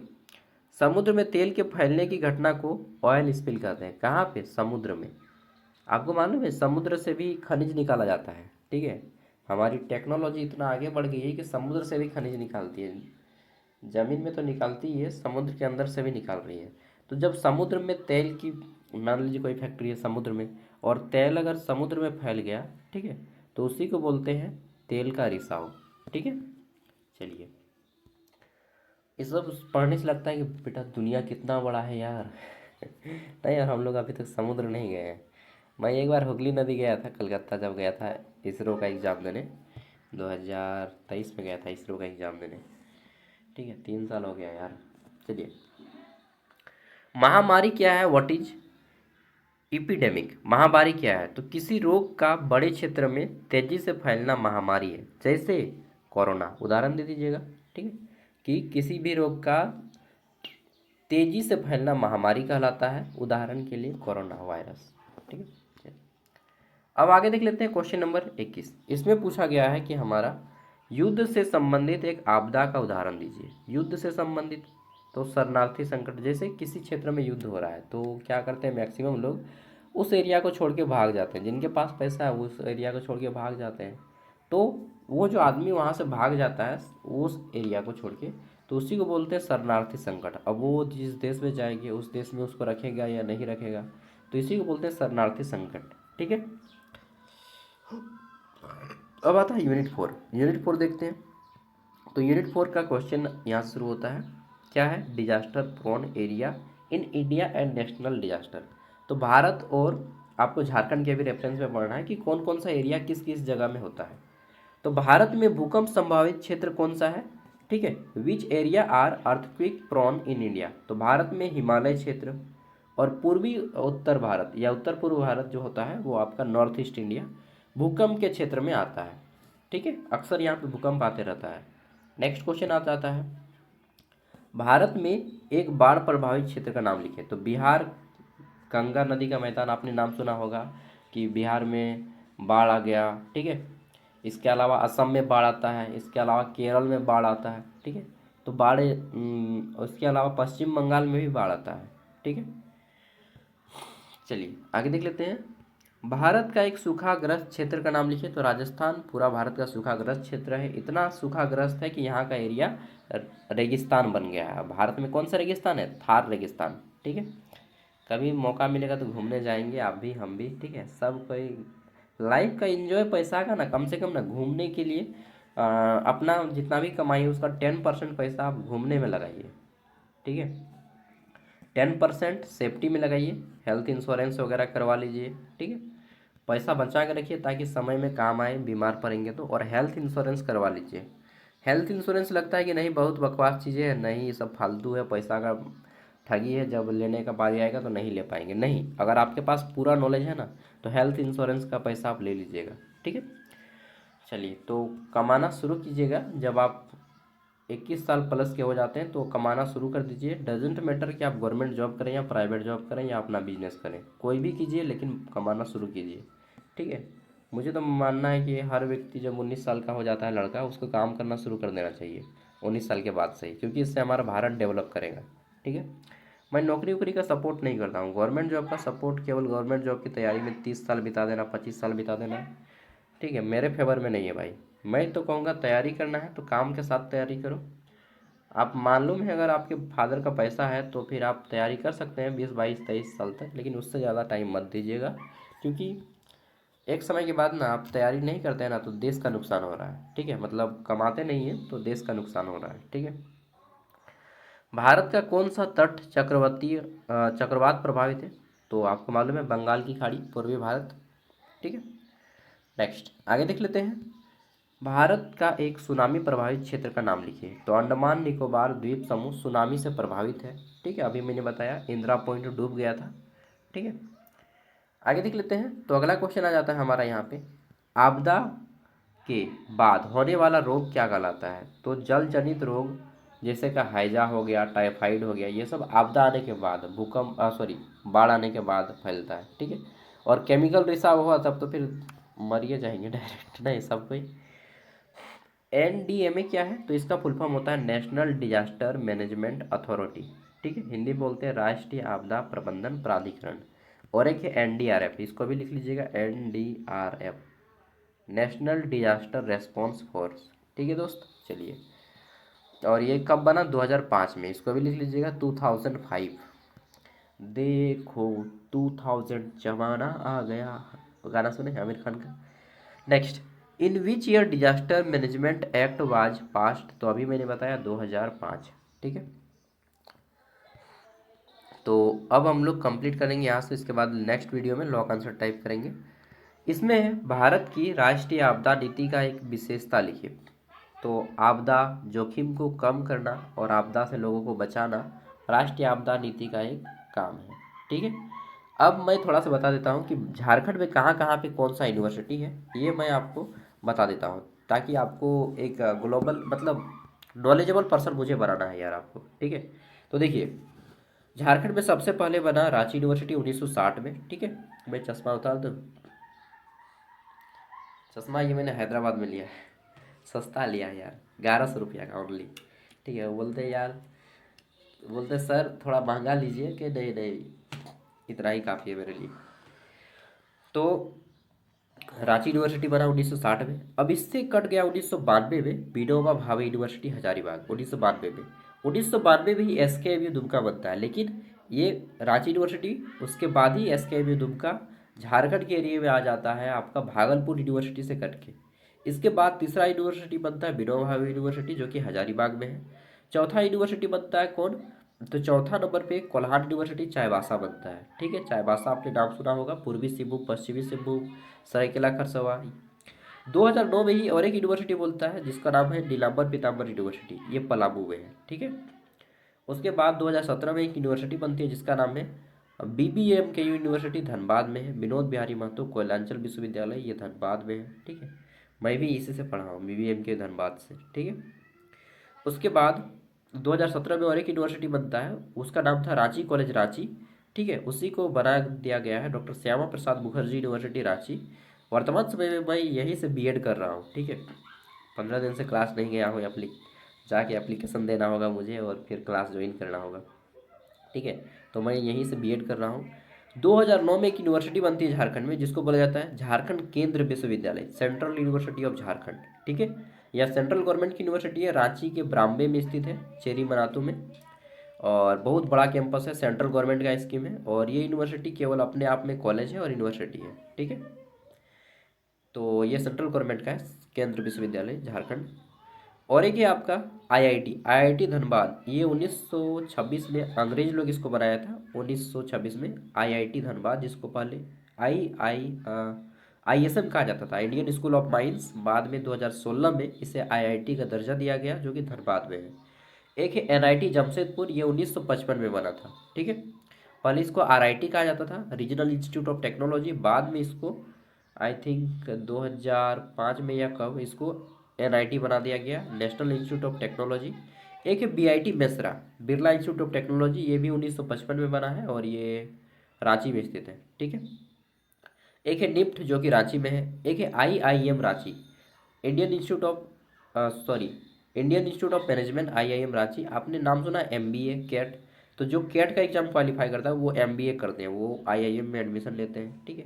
समुद्र में तेल के फैलने की घटना को ऑयल स्पिल कहते हैं। कहाँ पे, समुद्र में। आपको मालूम है समुद्र से भी खनिज निकाला जाता है, ठीक है। हमारी टेक्नोलॉजी इतना आगे बढ़ गई है कि समुद्र से भी खनिज निकालती है, जमीन में तो निकालती ही है, समुद्र के अंदर से भी निकाल रही है। तो जब समुद्र में तेल की, मान लीजिए कोई फैक्ट्री है समुद्र में, और तेल अगर समुद्र में फैल गया, ठीक है, तो उसी को बोलते हैं तेल का रिसाव, ठीक है। चलिए, ये सब पढ़ने से लगता है कि बेटा दुनिया कितना बड़ा है यार। नहीं यार, हम लोग अभी तक समुद्र नहीं गए हैं। मैं एक बार हुगली नदी गया था, कलकत्ता जब गया था इसरो का एग्ज़ाम देने, 2023 में गया था इसरो का एग्ज़ाम देने, ठीक है, 3 साल हो गया यार। चलिए, महामारी क्या है, व्हाट इज इपिडेमिक। महामारी क्या है, तो किसी रोग का बड़े क्षेत्र में तेजी से फैलना महामारी है, जैसे कोरोना, उदाहरण दे दीजिएगा, ठीक है, कि किसी भी रोग का तेजी से फैलना महामारी कहलाता है, उदाहरण के लिए कोरोना वायरस, ठीक है। चलिए, अब आगे देख लेते हैं क्वेश्चन नंबर 21। इसमें पूछा गया है कि हमारा युद्ध से संबंधित एक आपदा का उदाहरण दीजिए। युद्ध से संबंधित, तो शरणार्थी संकट, जैसे किसी क्षेत्र में युद्ध हो रहा है तो क्या करते हैं मैक्सिमम लोग, उस एरिया को छोड़ के भाग जाते हैं, जिनके पास पैसा है वो उस एरिया को छोड़ के भाग जाते हैं। तो वो जो आदमी वहाँ से भाग जाता है उस एरिया को छोड़ के, तो उसी को बोलते हैं शरणार्थी संकट। अब वो जिस देश में जाएंगे उस देश में उसको रखेगा या नहीं रखेगा, तो इसी को बोलते हैं शरणार्थी संकट, ठीक है। अब आता है यूनिट 4। यूनिट 4 देखते हैं। तो यूनिट 4 का क्वेश्चन यहाँ से शुरू होता है, क्या है, disaster prone area in India and national disaster. तो भारत और आपको झारखंड के भी रेफरेंस में पढ़ना है कि कौन कौन सा एरिया किस किस जगह में होता है। तो भारत में भूकंप संभावित क्षेत्र कौन सा है, ठीक है, which area are earthquake prone in India. तो भारत में हिमालय क्षेत्र और पूर्वी उत्तर भारत या उत्तर पूर्व भारत जो होता है वो आपका नॉर्थ ईस्ट इंडिया भूकंप के क्षेत्र में आता है, ठीक है, अक्सर यहाँ पे भूकंप आते रहता है। नेक्स्ट क्वेश्चन आ जाता है, भारत में एक बाढ़ प्रभावित क्षेत्र का नाम लिखें। तो बिहार, गंगा नदी का मैदान आपने नाम सुना होगा कि बिहार में बाढ़ आ गया, ठीक है। इसके अलावा असम में बाढ़ आता है, इसके अलावा केरल में बाढ़ आता है, ठीक है। तो बाढ़, उसके अलावा पश्चिम बंगाल में भी बाढ़ आता है, ठीक है। चलिए आगे देख लेते हैं, भारत का एक सूखाग्रस्त क्षेत्र का नाम लिखिए। तो राजस्थान पूरा भारत का सूखाग्रस्त क्षेत्र है, इतना सूखाग्रस्त है कि यहाँ का एरिया रेगिस्तान बन गया है। भारत में कौन सा रेगिस्तान है, थार रेगिस्तान, ठीक है। कभी मौका मिलेगा तो घूमने जाएंगे, आप भी हम भी, ठीक है। सब कोई लाइफ का एंजॉय पैसा का ना, कम से कम ना घूमने के लिए अपना जितना भी कमाई है उसका 10% पैसा आप घूमने में लगाइए, ठीक है। 10% सेफ्टी में लगाइए, हेल्थ इंश्योरेंस वगैरह करवा लीजिए, ठीक है। पैसा बचा के रखिए ताकि समय में काम आए, बीमार पड़ेंगे तो, और हेल्थ इंश्योरेंस करवा लीजिए। हेल्थ इंश्योरेंस लगता है कि नहीं बहुत बकवास चीज़ें हैं, नहीं ये सब फालतू है, पैसा का ठगी है, जब लेने का बारी आएगा तो नहीं ले पाएंगे। नहीं, अगर आपके पास पूरा नॉलेज है ना तो हेल्थ इंश्योरेंस का पैसा आप ले लीजिएगा, ठीक है। चलिए, तो कमाना शुरू कीजिएगा जब आप 21 साल प्लस के हो जाते हैं तो कमाना शुरू कर दीजिए। डजेंट मैटर कि आप गवर्नमेंट जॉब करें या प्राइवेट जॉब करें या अपना बिजनेस करें, कोई भी कीजिए लेकिन कमाना शुरू कीजिए, ठीक है। मुझे तो मानना है कि हर व्यक्ति जब 19 साल का हो जाता है लड़का, उसको काम करना शुरू कर देना चाहिए 19 साल के बाद से ही, क्योंकि इससे हमारा भारत डेवलप करेगा, ठीक है। मैं नौकरी वोकरी का सपोर्ट नहीं करता हूँ, गवर्नमेंट जॉब का सपोर्ट केवल गवर्नमेंट जॉब की तैयारी में 30 साल बिता देना, 25 साल बिता देना, ठीक है, मेरे फेवर में नहीं है भाई। मैं तो कहूँगा तैयारी करना है तो काम के साथ तैयारी करो। आप मालूम है अगर आपके फादर का पैसा है तो फिर आप तैयारी कर सकते हैं 20 22 23 साल तक, लेकिन उससे ज़्यादा टाइम मत दीजिएगा, क्योंकि एक समय के बाद ना आप तैयारी नहीं करते हैं ना तो देश का नुकसान हो रहा है, ठीक है, मतलब कमाते नहीं हैं तो देश का नुकसान हो रहा है, ठीक है। भारत का कौन सा तट चक्रवात प्रभावित है? तो आपको मालूम है बंगाल की खाड़ी, पूर्वी भारत। ठीक है, नेक्स्ट आगे देख लेते हैं। भारत का एक सुनामी प्रभावित क्षेत्र का नाम लिखिए। तो अंडमान निकोबार द्वीप समूह सुनामी से प्रभावित है। ठीक है, अभी मैंने बताया इंदिरा पॉइंट डूब गया था। ठीक है, आगे देख लेते हैं। तो अगला क्वेश्चन आ जाता है हमारा यहाँ पे, आपदा के बाद होने वाला रोग क्या कहलाता है? तो जल जनित रोग जैसे कि हैजा हो गया, टाइफाइड हो गया, ये सब आपदा आने के बाद, बाढ़ आने के बाद फैलता है। ठीक है, और केमिकल रिसाव हुआ तब तो फिर मरिए जाएंगे डायरेक्ट, नहीं सब कोई। एनडीएमए क्या है? तो इसका फुल फॉर्म होता है नेशनल डिजास्टर मैनेजमेंट अथॉरिटी। ठीक है, हिंदी में बोलते हैं राष्ट्रीय आपदा प्रबंधन प्राधिकरण। और एक है एनडीआरएफ, इसको भी लिख लीजिएगा, NDRF, national disaster response force. ठीक है दोस्त, चलिए। और ये कब बना? 2005 में, इसको भी लिख लीजिएगा 2005। देखो 2000 जमाना आ गया, गाना सुने आमिर खान का। Next, in which year disaster management act was passed? तो अभी मैंने बताया 2005। ठीक है, तो अब हम लोग कंप्लीट करेंगे यहाँ से, इसके बाद नेक्स्ट वीडियो में लॉक आंसर टाइप करेंगे। इसमें भारत की राष्ट्रीय आपदा नीति का एक विशेषता लिखिए। तो आपदा जोखिम को कम करना और आपदा से लोगों को बचाना राष्ट्रीय आपदा नीति का एक काम है। ठीक है, अब मैं थोड़ा सा बता देता हूँ कि झारखंड में कहाँ कहाँ पे कौन सा यूनिवर्सिटी है, ये मैं आपको बता देता हूँ, ताकि आपको एक ग्लोबल मतलब नॉलेजेबल पर्सन मुझे बनाना है यार आपको। ठीक है, तो देखिए, झारखंड में सबसे पहले बना रांची यूनिवर्सिटी 1960 में। ठीक है, मैं चश्मा उतार दूँ, चश्मा ये मैंने हैदराबाद में लिया है, सस्ता लिया है यार, 1100 रुपया का ओनली। ठीक है, वो बोलते हैं यार, बोलते सर थोड़ा महंगा लीजिए, कि नहीं नहीं इतना ही काफ़ी है मेरे लिए। तो रांची यूनिवर्सिटी बना 1960 में। अब इससे कट गया 1992 में विनोबा भावे यूनिवर्सिटी हजारीबाग, 1992 में। 1992 में ही एस के एम यू दुमका बनता है, लेकिन ये रांची यूनिवर्सिटी उसके बाद ही एस के एम यू दुमका झारखंड के एरिया में आ जाता है आपका भागलपुर यूनिवर्सिटी से कट के। इसके बाद तीसरा यूनिवर्सिटी बनता है विनोबा भावे यूनिवर्सिटी, जो कि हजारीबाग में है। चौथा यूनिवर्सिटी बनता है कौन? तो चौथा नंबर पे कोल्हान यूनिवर्सिटी चाईबासा बनता है। ठीक है, चाईबासा आपने नाम सुना होगा, पूर्वी सिंहभूम, पश्चिमी सिंहभूम, सरायकेला खरसावां। 2009 में ही और एक यूनिवर्सिटी बोलता है जिसका नाम है नीलांबर पीताम्बर यूनिवर्सिटी, ये पलामू में है। ठीक है, उसके बाद 2017 में एक यूनिवर्सिटी बनती है जिसका नाम है बीबीएम के यूनिवर्सिटी, धनबाद में है। विनोद बिहारी महतो कोयलांचल विश्वविद्यालय, ये धनबाद में है। ठीक है, मैं भी इसी से पढ़ा हूँ, बीबीएम के धनबाद से। ठीक है, उसके बाद 2017 में और एक यूनिवर्सिटी बनता है, उसका नाम था रांची कॉलेज रांची। ठीक है, उसी को बना दिया गया है डॉक्टर श्यामा प्रसाद मुखर्जी यूनिवर्सिटी रांची। वर्तमान समय में मैं यहीं से बीएड कर रहा हूँ। ठीक है, 15 दिन से क्लास नहीं गया हूँ, जाके एप्लीकेशन देना होगा मुझे और फिर क्लास ज्वाइन करना होगा। ठीक है, तो मैं यहीं से बीएड कर रहा हूँ। 2009 में एक यूनिवर्सिटी बनती है झारखंड में जिसको बोला जाता है झारखंड केंद्र विश्वविद्यालय, सेंट्रल यूनिवर्सिटी ऑफ झारखंड। ठीक है, यह सेंट्रल गवर्नमेंट की यूनिवर्सिटी है, रांची के ब्राम्बे में स्थित है, चेरी मनातू में। और बहुत बड़ा कैंपस है, सेंट्रल गवर्नमेंट का स्कीम है। और ये यूनिवर्सिटी केवल अपने आप में कॉलेज है और यूनिवर्सिटी है। ठीक है, तो ये सेंट्रल गवर्नमेंट का है, केंद्र विश्वविद्यालय झारखंड। और एक है आपका आईआईटी, आईआईटी धनबाद, ये 1926 में अंग्रेज लोग इसको बनाया था। 1926 में आईआईटी धनबाद, जिसको पहले आईएसएम कहा जाता था, इंडियन स्कूल ऑफ माइंस। बाद में 2016 में इसे आईआईटी का दर्जा दिया गया, जो कि धनबाद में है। एक है एनआईटी जमशेदपुर, ये 1955 में बना था। ठीक है, पहले इसको आरआईटी कहा जाता था, रीजनल इंस्टीट्यूट ऑफ टेक्नोलॉजी। बाद में इसको आई थिंक 2005 में या कब इसको एनआईटी बना दिया गया, नेशनल इंस्टीट्यूट ऑफ टेक्नोलॉजी। एक है BIT Mesra, Birla institute of technology, ये भी 1955 में बना है और ये रांची में स्थित है। ठीक है, एक है निफ्ट जो कि रांची में है। एक है IIM Ranchi, Indian institute of Indian institute of management, IIM Ranchi. आपने नाम सुना एमबीए कैट, तो जो कैट का एग्जाम क्वालिफाई करता है वो एमबीए करते हैं, वो आईआईएम में एडमिशन लेते हैं। ठीक है,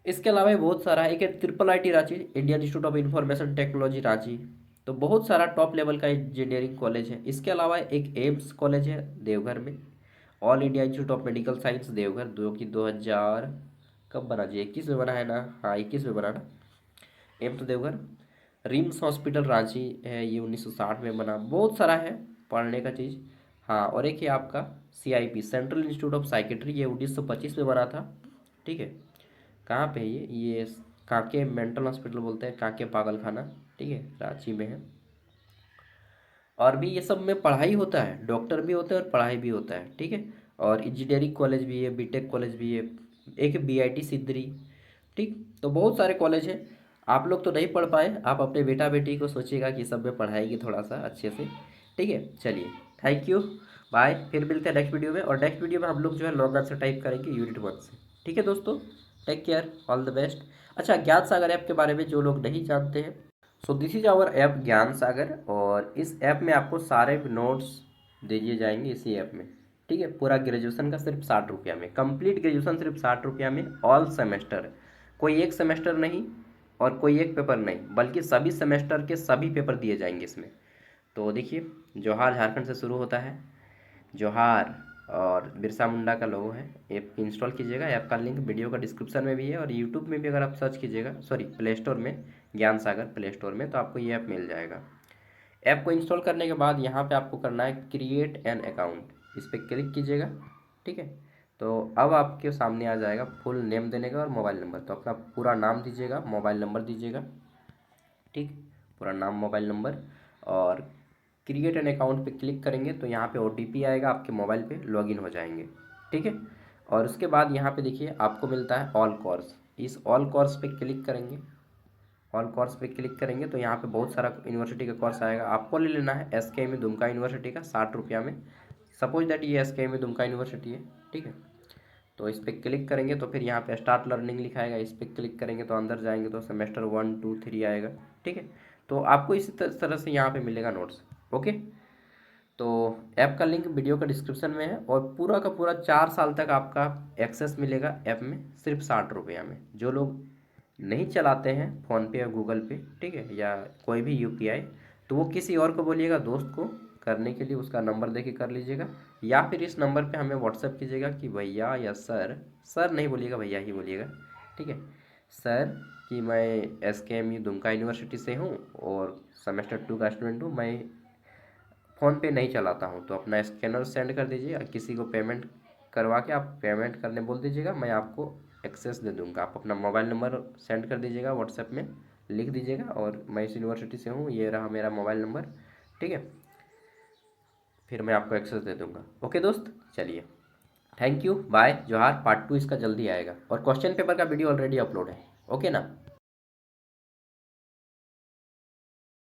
इसके अलावा बहुत सारा है। एक है triple IT Ranchi, Indian institute of information technology Ranchi. तो बहुत सारा टॉप लेवल का इंजीनियरिंग कॉलेज है। इसके अलावा एक एम्स कॉलेज है देवघर में, all India institute of medical science Deoghar, जो कि 2000 कब बना जी, 21 में बना है ना, हाँ 21 में बना ना AIIMS Deoghar. RIMS hospital Ranchi है, ये 1960 में बना। बहुत सारा है पढ़ने का चीज़। हाँ, और एक ये आपका CIP central institute of psychiatry, ये 1925 में बना था। ठीक है, कहाँ पे है ये कांके मेंटल हॉस्पिटल बोलते हैं, कांके पागल खाना। ठीक है, रांची में है। और भी ये सब में पढ़ाई होता है, डॉक्टर भी होते हैं और पढ़ाई भी होता है। ठीक है, और इंजीनियरिंग कॉलेज भी है, बीटेक कॉलेज भी है, एक BIT सिद्धरी। ठीक, तो बहुत सारे कॉलेज हैं। आप लोग तो नहीं पढ़ पाए, आप अपने बेटा बेटी को सोचिएगा कि सब में पढ़ाएगी थोड़ा सा अच्छे से। ठीक है, चलिए, थैंक यू, बाय, फिर मिलते हैं नेक्स्ट वीडियो में। और नेक्स्ट वीडियो में हम लोग जो है लॉन्ग आंसर टाइप करेंगे यूनिट 1 से। ठीक है दोस्तों, take care, all the best. अच्छा, ज्ञान सागर ऐप के बारे में जो लोग नहीं जानते हैं, so this is our app Gyan Sagar, और इस ऐप में आपको सारे नोट्स दे दिए जाएंगे इसी ऐप में। ठीक है, पूरा ग्रेजुएशन का सिर्फ 60 रुपया में, कंप्लीट ग्रेजुएशन सिर्फ 60 रुपया में, ऑल सेमेस्टर, कोई एक सेमेस्टर नहीं और कोई एक पेपर नहीं, बल्कि सभी सेमेस्टर के सभी पेपर दिए जाएंगे इसमें। तो देखिए, जोहार झारखंड से शुरू होता है, जोहार, और बिरसा मुंडा का लोगो है। ऐप इंस्टॉल कीजिएगा, ऐप का लिंक वीडियो का डिस्क्रिप्शन में भी है, और यूट्यूब में भी अगर आप सर्च कीजिएगा, सॉरी प्ले स्टोर में, ज्ञान सागर प्ले स्टोर में, तो आपको ये ऐप मिल जाएगा। ऐप को इंस्टॉल करने के बाद यहाँ पे आपको करना है क्रिएट एन अकाउंट, इस पर क्लिक कीजिएगा। ठीक है, तो अब आपके सामने आ जाएगा फुल नेम देने का और मोबाइल नंबर, तो अपना पूरा नाम दीजिएगा, मोबाइल नंबर दीजिएगा। ठीक, पूरा नाम मोबाइल नंबर, और क्रिएट एन अकाउंट पे क्लिक करेंगे तो यहाँ पे OTP आएगा, आपके मोबाइल पे लॉगिन हो जाएंगे। ठीक है, और उसके बाद यहाँ पे देखिए आपको मिलता है ऑल कोर्स, इस ऑल कोर्स पे क्लिक करेंगे। ऑल कोर्स पे क्लिक करेंगे तो यहाँ पे बहुत सारा यूनिवर्सिटी का कोर्स आएगा, आपको ले लेना है SKM दुमका यूनिवर्सिटी का 60 रुपया में। सपोज दैट ये SKM दुमका यूनिवर्सिटी है। ठीक है, तो इस पर क्लिक करेंगे तो फिर यहाँ पे स्टार्ट लर्निंग लिखाएगा, इस पर क्लिक करेंगे तो अंदर जाएंगे तो सेमेस्टर 1 2 3 आएगा। ठीक है, तो आपको इसी तरह से यहाँ पे मिलेगा नोट्स। ओके, तो ऐप का लिंक वीडियो का डिस्क्रिप्शन में है, और पूरा का पूरा 4 साल तक आपका एक्सेस मिलेगा ऐप में सिर्फ 60 रुपया में। जो लोग नहीं चलाते हैं फ़ोनपे या गूगल पे, ठीक है, या कोई भी UPI, तो वो किसी और को बोलिएगा, दोस्त को करने के लिए, उसका नंबर दे के कर लीजिएगा, या फिर इस नंबर पे हमें व्हाट्सएप कीजिएगा कि भैया या सर, सर नहीं बोलिएगा, भैया ही बोलिएगा। ठीक है, सर, कि मैं SKM दुमका यूनिवर्सिटी से हूँ और सेमेस्टर 2 का स्टूडेंट हूँ, मैं फ़ोन पे नहीं चलाता हूँ, तो अपना स्कैनर सेंड कर दीजिए, या किसी को पेमेंट करवा के आप पेमेंट करने बोल दीजिएगा, मैं आपको एक्सेस दे दूँगा। आप अपना मोबाइल नंबर सेंड कर दीजिएगा, व्हाट्सएप में लिख दीजिएगा, और मैं इस यूनिवर्सिटी से हूँ, ये रहा मेरा मोबाइल नंबर। ठीक है, फिर मैं आपको एक्सेस दे दूँगा। ओके दोस्त, चलिए, थैंक यू, बाय, जोहार। पार्ट 2 इसका जल्दी आएगा, और क्वेश्चन पेपर का वीडियो ऑलरेडी अपलोड है। ओके ना।